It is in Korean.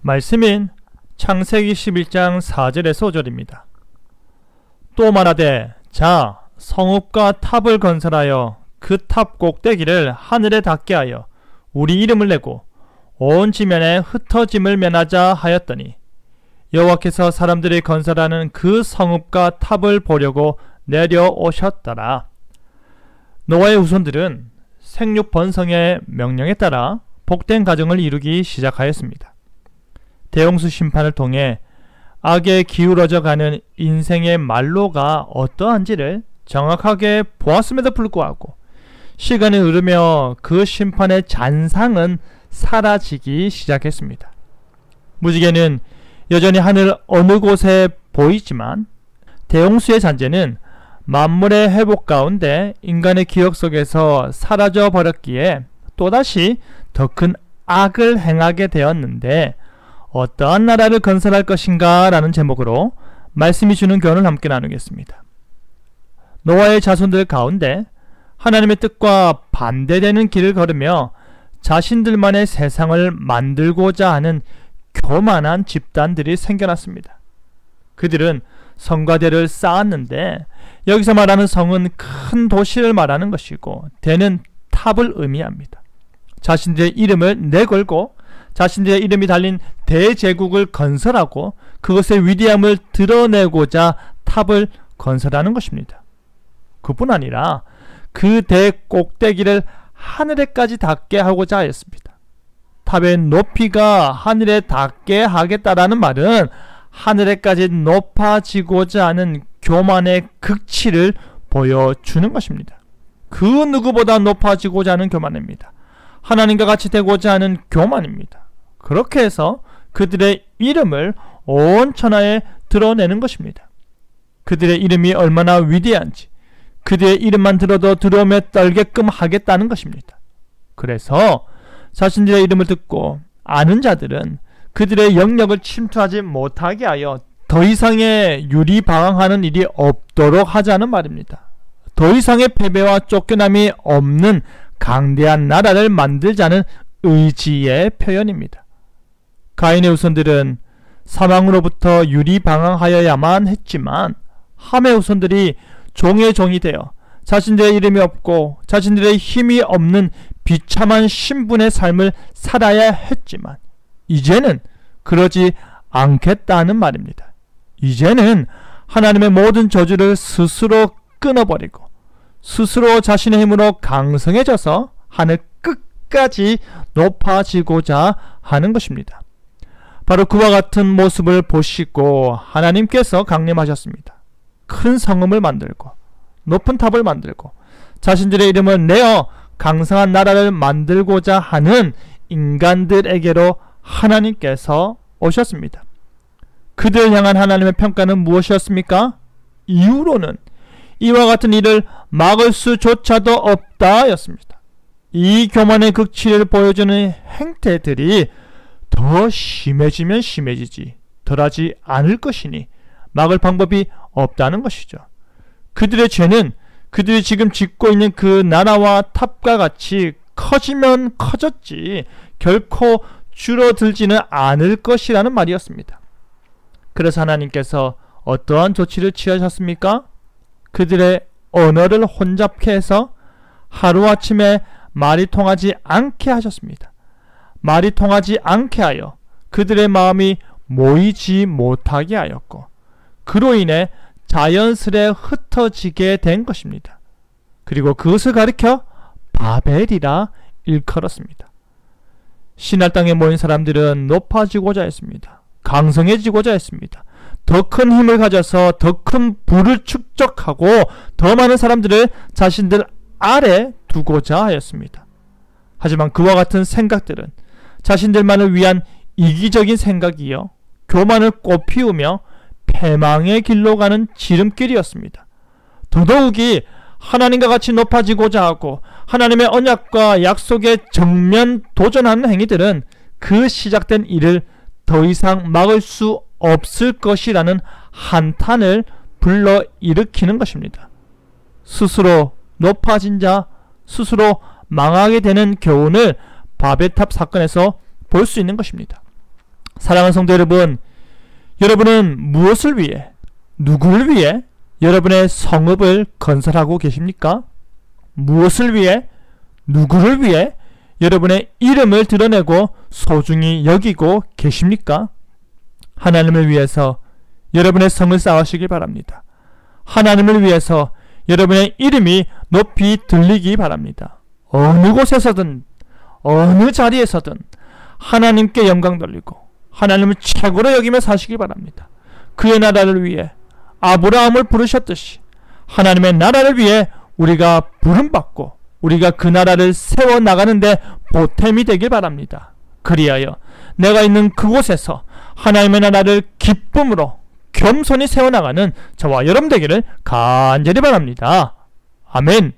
말씀인 창세기 11장 4절에서 5절입니다. 또 말하되 자 성읍과 탑을 건설하여 그 탑 꼭대기를 하늘에 닿게 하여 우리 이름을 내고 온 지면에 흩어짐을 면하자 하였더니 여호와께서 사람들이 건설하는 그 성읍과 탑을 보려고 내려오셨더라. 노아의 후손들은 생육 번성의 명령에 따라 복된 가정을 이루기 시작하였습니다. 대홍수 심판을 통해 악에 기울어져 가는 인생의 말로가 어떠한지를 정확하게 보았음에도 불구하고 시간이 흐르며 그 심판의 잔상은 사라지기 시작했습니다. 무지개는 여전히 하늘 어느 곳에 보이지만 대홍수의 잔재는 만물의 회복 가운데 인간의 기억 속에서 사라져 버렸기에 또다시 더 큰 악을 행하게 되었는데 어떠한 나라를 건설할 것인가 라는 제목으로 말씀이 주는 교훈을 함께 나누겠습니다. 노아의 자손들 가운데 하나님의 뜻과 반대되는 길을 걸으며 자신들만의 세상을 만들고자 하는 교만한 집단들이 생겨났습니다. 그들은 성과대를 쌓았는데 여기서 말하는 성은 큰 도시를 말하는 것이고 대는 탑을 의미합니다. 자신들의 이름을 내걸고 자신들의 이름이 달린 대제국을 건설하고 그것의 위대함을 드러내고자 탑을 건설하는 것입니다. 그뿐 아니라 그 대 꼭대기를 하늘에까지 닿게 하고자 하였습니다. 탑의 높이가 하늘에 닿게 하겠다라는 말은 하늘에까지 높아지고자 하는 교만의 극치를 보여주는 것입니다. 그 누구보다 높아지고자 하는 교만입니다. 하나님과 같이 되고자 하는 교만입니다. 그렇게 해서 그들의 이름을 온 천하에 드러내는 것입니다. 그들의 이름이 얼마나 위대한지 그들의 이름만 들어도 두려움에 떨게끔 하겠다는 것입니다. 그래서 자신들의 이름을 듣고 아는 자들은 그들의 영역을 침투하지 못하게 하여 더 이상의 유리방황하는 일이 없도록 하자는 말입니다. 더 이상의 패배와 쫓겨남이 없는 강대한 나라를 만들자는 의지의 표현입니다. 가인의 후손들은 사망으로부터 유리방황하여야만 했지만 함의 후손들이 종의 종이 되어 자신들의 이름이 없고 자신들의 힘이 없는 비참한 신분의 삶을 살아야 했지만 이제는 그러지 않겠다는 말입니다. 이제는 하나님의 모든 저주를 스스로 끊어버리고 스스로 자신의 힘으로 강성해져서 하늘 끝까지 높아지고자 하는 것입니다. 바로 그와 같은 모습을 보시고 하나님께서 강림하셨습니다. 큰 성읍을 만들고 높은 탑을 만들고 자신들의 이름을 내어 강성한 나라를 만들고자 하는 인간들에게로 하나님께서 오셨습니다. 그들을 향한 하나님의 평가는 무엇이었습니까? 이후로는 이와 같은 일을 막을 수조차도 없다 였습니다. 이 교만의 극치를 보여주는 행태들이 더 심해지면 심해지지 덜하지 않을 것이니 막을 방법이 없다는 것이죠. 그들의 죄는 그들이 지금 짓고 있는 그 나라와 탑과 같이 커지면 커졌지 결코 줄어들지는 않을 것이라는 말이었습니다. 그래서 하나님께서 어떠한 조치를 취하셨습니까? 그들의 언어를 혼잡케 해서 하루아침에 말이 통하지 않게 하셨습니다. 말이 통하지 않게 하여 그들의 마음이 모이지 못하게 하였고 그로 인해 자연스레 흩어지게 된 것입니다. 그리고 그것을 가리켜 바벨이라 일컬었습니다. 신할 땅에 모인 사람들은 높아지고자 했습니다. 강성해지고자 했습니다. 더 큰 힘을 가져서 더 큰 부를 축적하고 더 많은 사람들을 자신들 아래 두고자 하였습니다. 하지만 그와 같은 생각들은 자신들만을 위한 이기적인 생각이요 교만을 꽃피우며 패망의 길로 가는 지름길이었습니다. 더더욱이 하나님과 같이 높아지고자 하고 하나님의 언약과 약속에 정면 도전하는 행위들은 그 시작된 일을 더 이상 막을 수 없을 것이라는 한탄을 불러일으키는 것입니다. 스스로 높아진 자, 스스로 망하게 되는 교훈을 바벨탑 사건에서 볼 수 있는 것입니다. 사랑하는 성도 여러분, 여러분은 무엇을 위해, 누구를 위해 여러분의 성읍을 건설하고 계십니까? 무엇을 위해, 누구를 위해 여러분의 이름을 드러내고 소중히 여기고 계십니까? 하나님을 위해서 여러분의 성을 쌓으시길 바랍니다. 하나님을 위해서 여러분의 이름이 높이 들리기 바랍니다. 어느 곳에서든 어느 자리에서든 하나님께 영광 돌리고 하나님을 최고로 여기며 사시기 바랍니다. 그의 나라를 위해 아브라함을 부르셨듯이 하나님의 나라를 위해 우리가 부름받고 우리가 그 나라를 세워나가는데 보탬이 되길 바랍니다. 그리하여 내가 있는 그곳에서 하나님의 나라를 기쁨으로 겸손히 세워나가는 저와 여러분 되기를 간절히 바랍니다. 아멘.